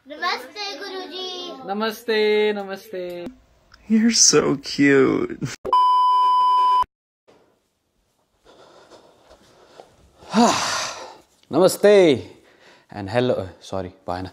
Namaste, Guruji. Namaste, namaste. You're so cute. Namaste and hello. Sorry, bye.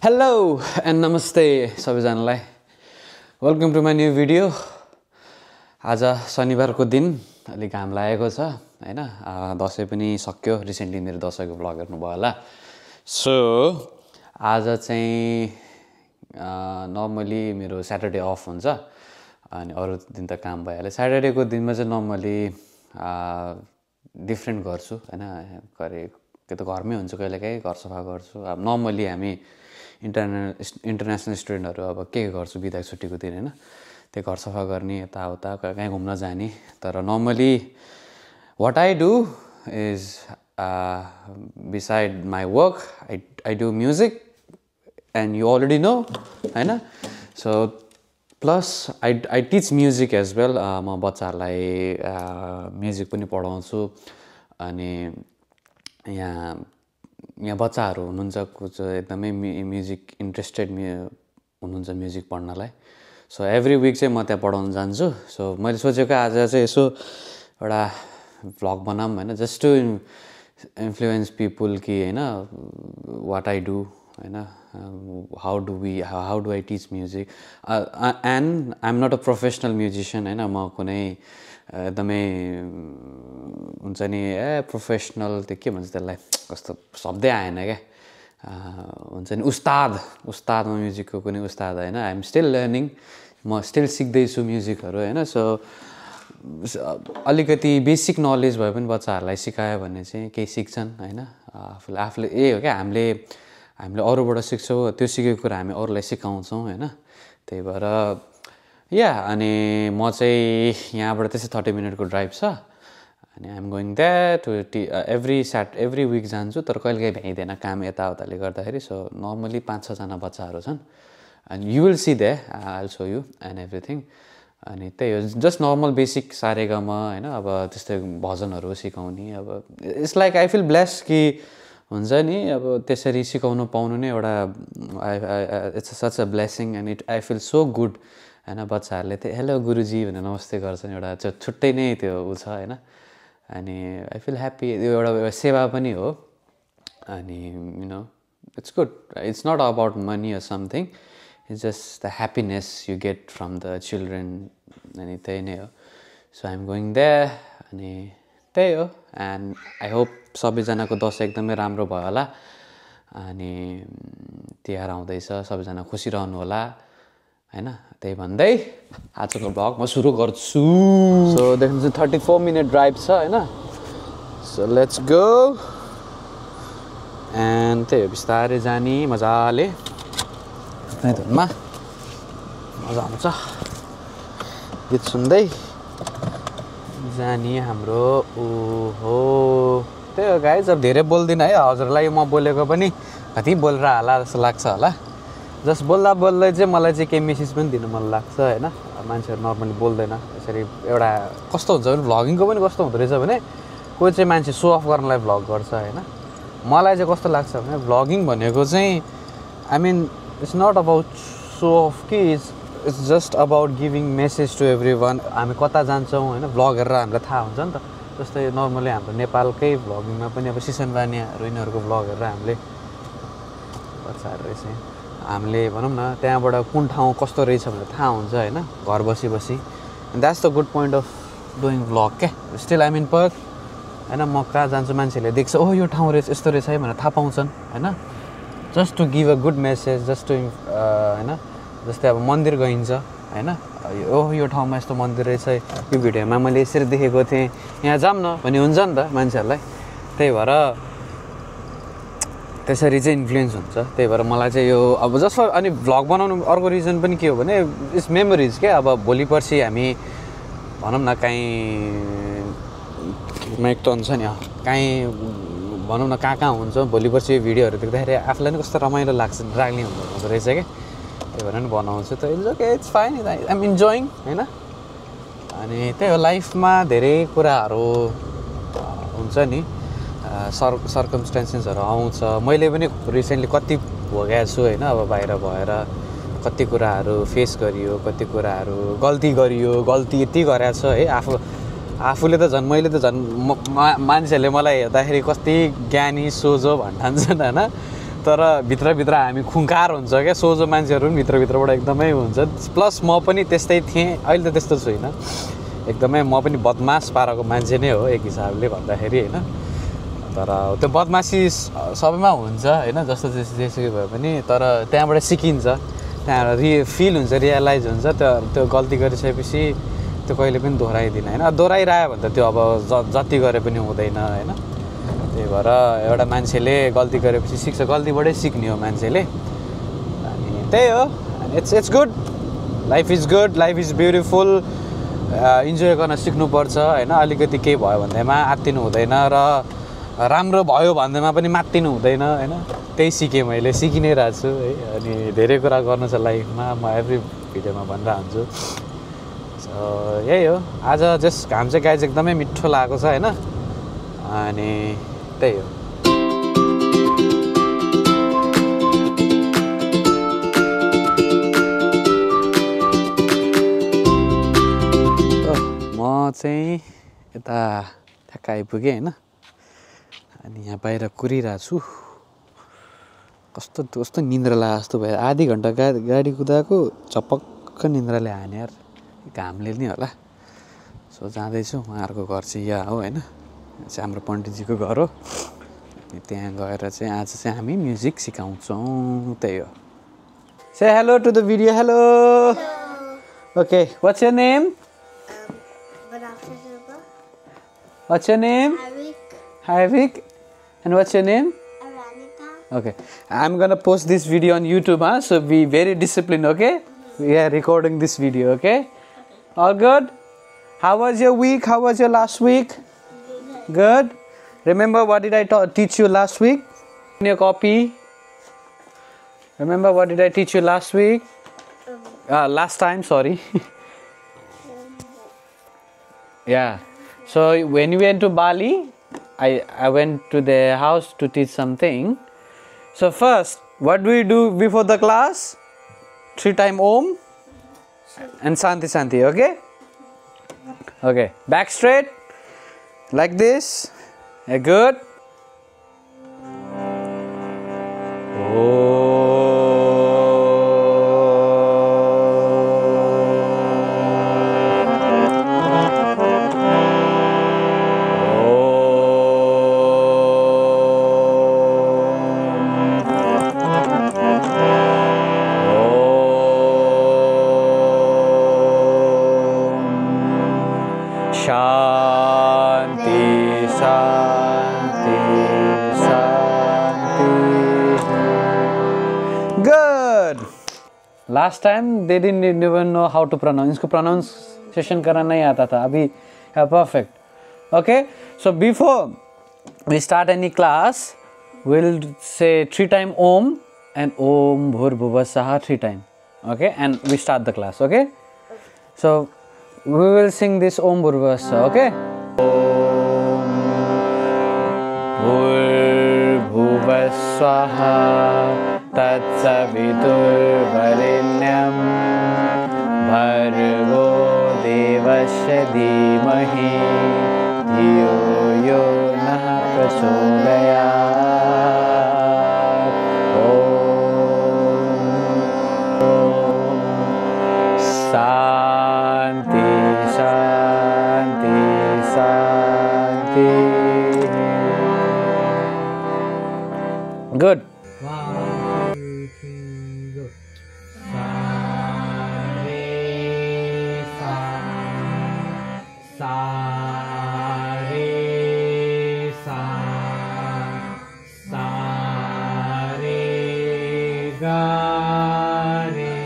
Hello and namaste सबैजनालाई. Welcome to my new video. आज शनिबारको दिन अलिक घाम लागेको छ हैन. दशैं पनि सक्यो. रिसेन्टली मेरो दशैंको भ्लग हेर्नु भयो होला. सो आज चाहिँ नर्मली मेरो स्याटरडे अफ हुन्छ अनि अरु दिन त काम भइहाल्यो. स्याटरडेको दिनमा चाहिँ नर्मली डिफरेन्ट गर्छु हैन. के त घरमै हुन्छ, कहिलेकाहीँ घर सफा गर्छु. अब नर्मली हामी इन्टरनेसनल स्टुडेन्टहरु अब के गर्छु बिदाको छुट्टीको दिन हैन, त्यो घर सफा गर्ने, यताउता कहीँ घुम्न जाने. तर normally what I do is beside my work I do music, and you already know हैन. So plus I teach music as well. म बच्चाहरूलाई म्युजिक पनि पढाउँछु. अनि यहाँ बच्चाहरू हुनुहुन्छ जो एकदमै म्युजिक इन्ट्रेस्टेड हुनुहुन्छ म्युजिक पढ्नलाई. सो एभ्री विक चाहिँ म त्यहाँ पढाउन जान्छु. सो मैले सोचेको आज चाहिँ यसो एउटा भ्लग बनाऊँ हैन, जस्ट टु इन्फ्लुएन्स पिपल कि हैन व्हाट आई डु हैन, how do I teach music. And I am not a professional musician हैन. म कुनै एकदमै हुन्छ नि प्रोफेसनल त्यो के भन्छ त्यसलाई, कस्तो शब्दै आएन क्या. हुन्छ नि उस्ताद म म्युजिकको कुनै उस्ताद हैन. I am still learning. म स्टिल सिक्दैछु म्युजिकहरू हैन. सो अलिकति बेसिक नलेज भए पनि बच्चाहरूलाई सिकायो भने चाहिँ केही सिक्छन् हैन. आफूले यही हो क्या, हामीले अरूबाट सिक्छौँ, त्यो सिकेको कुरा हामी अरूलाई सिकाउँछौँ हैन. त्यही भएर अनि म चाहिँ यहाँबाट त्यसै 30 मिनटको ड्राइभ छ. अनि I am going that to every week जान्छु. तर कहिलेकाहीँ भ्याइँदैन काम यताउताले गर्दाखेरि. सो नर्मली 5-6 जना बच्चाहरू छन्. And you will see that, I will so you and everything. अनि त्यही हो, जस्ट नर्मल बेसिक सारेगामा हैन. अब त्यस्तै भजनहरू सिकाउने. अब it's like I feel blessed कि हुन्छ नि अब त्यसरी सिकाउनु पाउनु नै एउटा it's such a blessing. And I feel so good हैन. बच्चाहरूले त्यो हेलो गुरुजी भनेर नमस्ते गर्छन्, एउटा छुट्टै नै त्यो उ छ हैन. अनि आई फिल ह्याप्पी. यो एउटा सेवा पनि हो. अनि you know it's good. It's not about money or something. It's just the happiness you get from the children. अनि त्यही नै हो. So I am going there. अनि त्यही हो. एन्ड आई होप सबैजनाको दशैं एकदमै राम्रो भयो होला. अनि तिहार आउँदैछ, सबैजना खुसी रहनु होला हैन. त्यही भन्दै आजको भ्लग म सुरु गर्छु. सो देख्नुहुन्छ 34 मिनट ड्राइभ छ हैन. So let's go. एन्ड त्यही हो, बिस्तारै जाने मजाले धुनमा मजा आउँछ. गीत सुन्दै जाने हाम्रो. ओहो त्यही हो गाइज. अब धेरै बोल्दिनँ है. हजुरलाई म बोलेको पनि कति बोलेर होला जस्तो लाग्छ होला. जस्ट बोल्दा चाहिँ मलाई चाहिँ केही मेसेज पनि दिनु मन लाग्छ हैन. मान्छेहरू नर्मली बोल्दैन यसरी. एउटा कस्तो हुन्छ भने भ्लगिङको पनि कस्तो हुँदो रहेछ भने कोही चाहिँ मान्छे सो अफ गर्नलाई भ्लग गर्छ हैन. मलाई चाहिँ कस्तो लाग्छ भने भ्लगिङ भनेको चाहिँ I mean it's not about show off कि it's just about giving message to everyone. हामी कता जान्छौँ हैन, भ्लग हेरेर हामीलाई थाहा हुन्छ नि त. जस्तै नर्मली हाम्रो नेपालकै भ्लगिङमा पनि अब सिसन बानियाहरू यिनीहरूको भ्लग हेरेर हामीले बच्चाहरू रहेछ हामीले भनौँ न त्यहाँबाट कुन ठाउँ कस्तो रहेछ भनेर थाहा हुन्छ हैन, घर बसी. And that's the good point of doing vlog क्या. स्टिल आई मिन पर्क हैन. म कहाँ जान्छु मान्छेहरूले देख्छ, ओह यो ठाउँ रहेछ यस्तो रहेछ है भनेर थाहा पाउँछन् हैन. Just to give a good message, just to हैन. जस्तै अब मन्दिर गइन्छ हैन, ओह यो ठाउँमा यस्तो मन्दिर रहेछ, यो भिडियोमा मैले यसरी देखेको थिएँ, यहाँ जाऊँ न भन्ने हुन्छ नि त मान्छेहरूलाई. त्यही भएर त्यसरी चाहिँ इन्फ्लुएन्स हुन्छ. त्यही भएर मलाई चाहिँ यो अब जस्तो अनि भ्लग बनाउनु अर्को रिजन पनि के हो भने इट्स मेमोरिज क्या. अब भोलि पर्सि हामी भनौँ न कहीँ माइक त हुन्छ नि कहीँ भनौँ न कहाँ हुन्छ, भोलि पर्सि यो भिडियोहरू देख्दाखेरि आफूलाई पनि कस्तो रमाइलो लाग्छ, ड्राग्ने हुँदो रहेछ क्या. त्यही भएर नि बनाउँछु. त it's okay, it's fine, I am enjoying हैन. अनि त्यही हो, लाइफमा धेरै कुराहरू हुन्छ नि सर्कमस्टेन्सेसहरू आउँछ मैले पनि रिसेन्टली कति भोगेको छु होइन अब बाहिर भएर कति कुराहरू फेस गरियो कति कुराहरू गल्ती गरियो गल्ती यति गरेको छ है आफूले त झन् मैले त झन् मान्छेहरूले मलाई हेर्दाखेरि कति ज्ञानी सोझो भन्ठान्छन् होइन तर भित्रभित्र हामी खुङ्खार हुन्छ क्या सोझो मान्छेहरू पनि भित्रभित्रबाट एकदमै हुन्छ प्लस म पनि त्यस्तै थिएँ अहिले त त्यस्तो छुइनँ एकदमै म पनि बदमास पाराको मान्छे नै हो एक हिसाबले भन्दाखेरि होइन तर त्यो बदमासी सबैमा हुन्छ होइन जस्तो जेसुकै भए पनि तर त्यहाँबाट सिकिन्छ त्यहाँबाट फिल हुन्छ रियलाइज हुन्छ त्यो गल्ती गरिसकेपछि त्यो कहिले पनि दोहोऱ्याइदिन होइन दोहोऱ्याइरह्यो भने त त्यो अब जति गरे पनि हुँदैन होइन त्यही भएर एउटा मान्छेले गल्ती गरेपछि सिक्छ गल्तीबाटै सिक्ने हो मान्छेले अनि त्यही हो it's good life is good life is beautiful enjoy गर्न सिक्नुपर्छ होइन अलिकति केही भयो भन्दैमा आत्तिनु हुँदैन र राम्रो भयो भन्दैमा पनि मात्तिनु हुँदैन होइन त्यही सिकेँ मैले सिकि नै रहेको छु है अनि धेरै कुरा गर्नु छ लाइफमा म एभ्री भिडियोमा भनिरहन्छु सो यही हो आज जस्ट घाम चाहिँ गाइज एकदमै मिठो लागेको छ होइन अनि त्यही हो म चाहिँ यता ठ्याक्क आइपुगेँ होइन अनि यहाँ बाहिर कुरिरहेको छु कस्तो निन्द्रा लाग्यो जस्तो भयो आधी घन्टा गाडी कुदाएको चपक्क निन्द्राले हाने यार घामले नि होला सो जाँदैछु उहाँहरूको घर चाहिँ यहाँ हो होइन चाहिँ हाम्रो पण्डितजीको घर हो अनि त्यहाँ गएर चाहिँ आज चाहिँ हामी म्युजिक सिकाउँछौँ त्यही हो say hello to the video hello okay what's your name What's your name? Havik. And what's your name? Aranita. Okay. I'm gonna post this video on YouTube, huh? So be very disciplined, okay? We are recording this video, okay? All good? How was your week? How was your last week? Good. Remember what did I teach you last week? In your copy. Remember what did I teach you last week? Last time, sorry. Yeah. So when we went to Bali, I went to their house to teach something. So first, what do we do before the class? 3 times Om and Santi Santi, okay? Okay, back straight, like this. Good. Oh. Shanti, Shanti, Shanti. Good. Last time they didn't even know how to pronounce. इसको pronunciation करना नहीं आता था. अभी perfect. Okay. So before we start any class, we'll say 3 times Om and Om Bhurvubha Saha 3 times. Okay. And we start the class. Okay. So we will sing this Om Bhurvubha Saha. Okay. Om Bhurvubha Swaha Tatsaviturvarenyam Bhargo Devasya Dhimahi Dhiyo Yo Nah Prachodayat. Om Shanti, Shanti, Shanti. Good. 1, 2, 3, go. Sa re sa, sa re sa, sa re ga re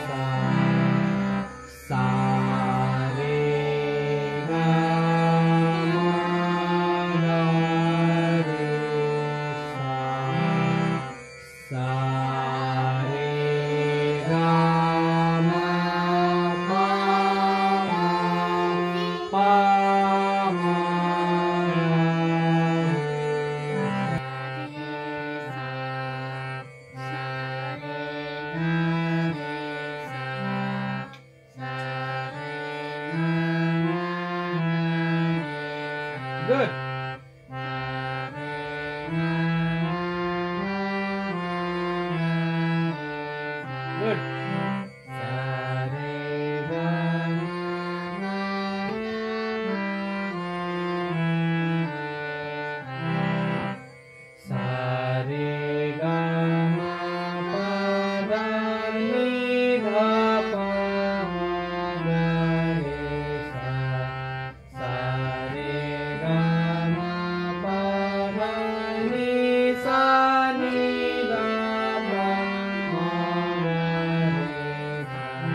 sa, sa re ga ma ga re sa. Good.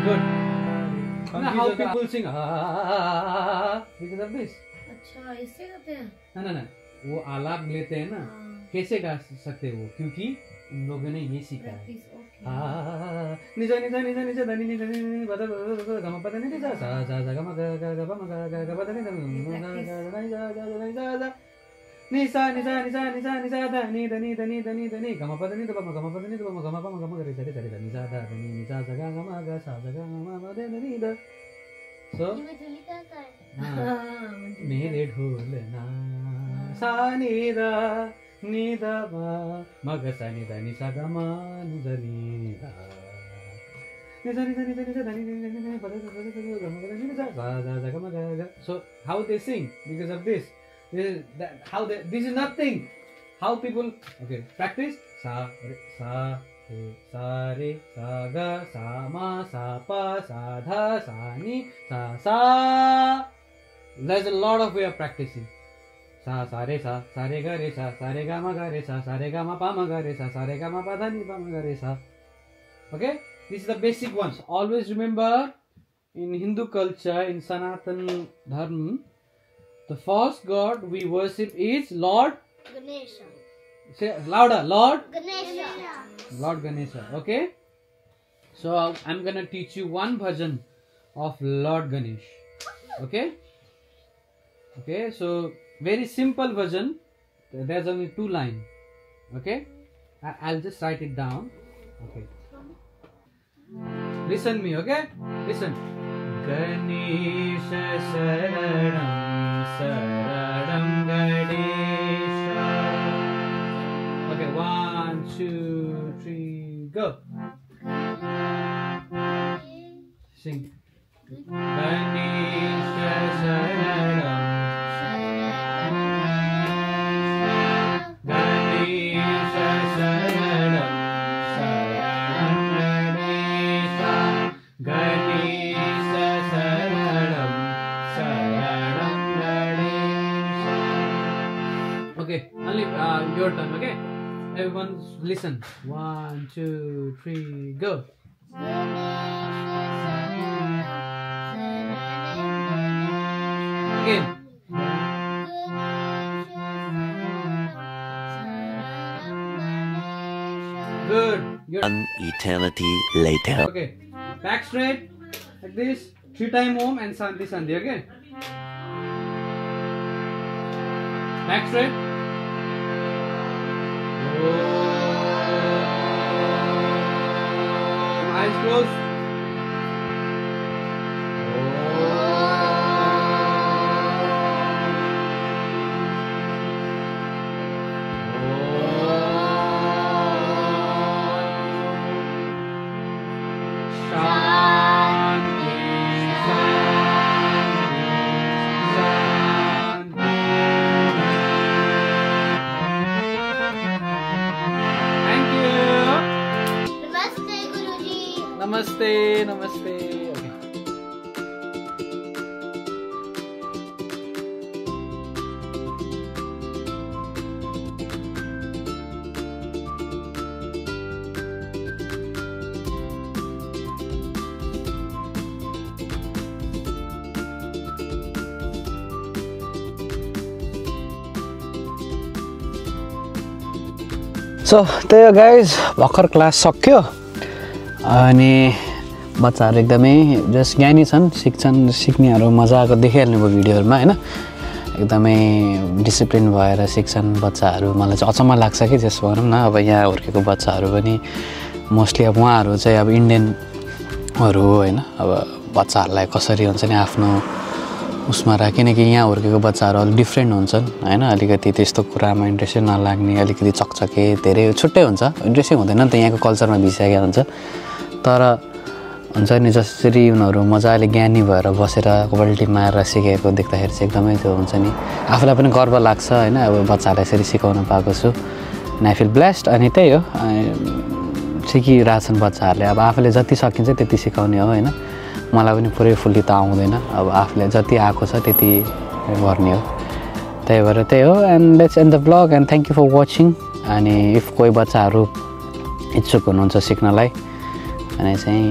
Good. Now how people sing because of this. अच्छा इससे करते हैं ना वो आलाप लेते हैं ना कैसे गा सकते हो क्योंकि उन लोगों ने ये सीखा है प्रैक्टिस ओके निजा निजा निजा निजा धनी निजा निजा बदा गम पदा नि निजा सा सा सा गम ग ग ग बम ग ग ग बदा नि ग निजा निजा निजा निजा निजा धनी धनी धनी धनी धनी गम पदा नि द बम गम पदा नि द बम गम पम गम ग रे रे रे निजा ध धनी निजा सा ग गम ग सा सा ग म म दे नि द सो मेरे ढोलना सा नि द नि द म म ग सा नि द नि सा ग म नि द नि द निजा निजा निजा निजा धनी धनी धनी बदा ग ग ग गम ग नि निजा सा सा सा ग म ग ग so how they sing because of this this is nothing how people okay practice sa re sa ga sa ma sa pa sa dha sa ni sa there's a lot of way of practicing sa re ga re sa re ga ma re sa re ga ma pa re sa re ga ma pa dha ni pa ma re sa okay this is the basic ones always remember in Hindu culture in Sanatan Dharma the first god we worship is Lord Ganesha say louder Lord Ganesha Lord Ganesha okay so I'm gonna teach you one version of Lord Ganesh okay so very simple version there's only 2 lines okay I'll just write it down okay listen me okay listen Ganesha Saranam Saranam Ganesha okay 1 2 3 go sing Ganesha Saranam Ganesha Saranam Saranam Ganesha Ganesha Saranam Saranam Ganesha okay only your turn okay everyone listen 1 2 3 go again good An eternity later. okay back straight like this 3 times Om and Shanti Shanti okay back straight eyes closed Namaste, namaste. Okay. So, त्यही हो guys भर्खर class सक्यो अनि बच्चाहरू एकदमै just ज्ञानी छन् सिक्छन् सिक्नेहरू मजाको देखिहाल्नु भयो भिडियोहरूमा हैन एकदमै डिसिप्लिन भएर सिक्छन् बच्चाहरू मलाई चाहिँ अचम्म लाग्छ कि जस भनौँ न अब यहाँ हुर्केको बच्चाहरू पनि मोस्टली अब उहाँहरू चाहिँ अब इन्डियनहरू हैन अब बच्चाहरूलाई कसरी हुन्छ नि आफ्नो उसमा राखेँ किनकि यहाँ हुर्केको बच्चाहरू अलिक डिफ्रेन्ट हुन्छन् होइन अलिकति त्यस्तो कुरामा इन्ट्रेस्टै नलाग्ने अलिकति चकचके धेरै छुट्टै हुन्छ इन्ट्रेस्टै हुँदैन नि त यहाँको कल्चरमा भिसिसकेको हुन्छ तर हुन्छ नि जसरी उनीहरू मजाले ज्ञानी भएर बसेर कबड्डी मारेर सिकेको देख्दाखेरि चाहिँ एकदमै त्यो हुन्छ नि आफूलाई पनि गर्व लाग्छ होइन अब बच्चाहरूलाई यसरी सिकाउन पाएको छु आई फिल ब्लेस्ड अनि त्यही हो सिकिरहेछन् बच्चाहरूले अब आफूले जति सकिन्छ त्यति सिकाउने हो होइन मलाई पनि पुरै फुल्ली त आउँदैन अब आफूले जति आएको छ त्यति गर्ने हो त्यही भएर त्यही हो and let's end the vlog and thank you for watching अनि इफ कोही बच्चाहरू इच्छुक हुनुहुन्छ सिक्नलाई अनि चाहिँ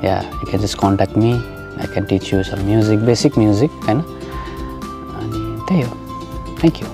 या you can just contact me I can teach you some music basic music होइन अनि त्यही हो थ्याङ्क यू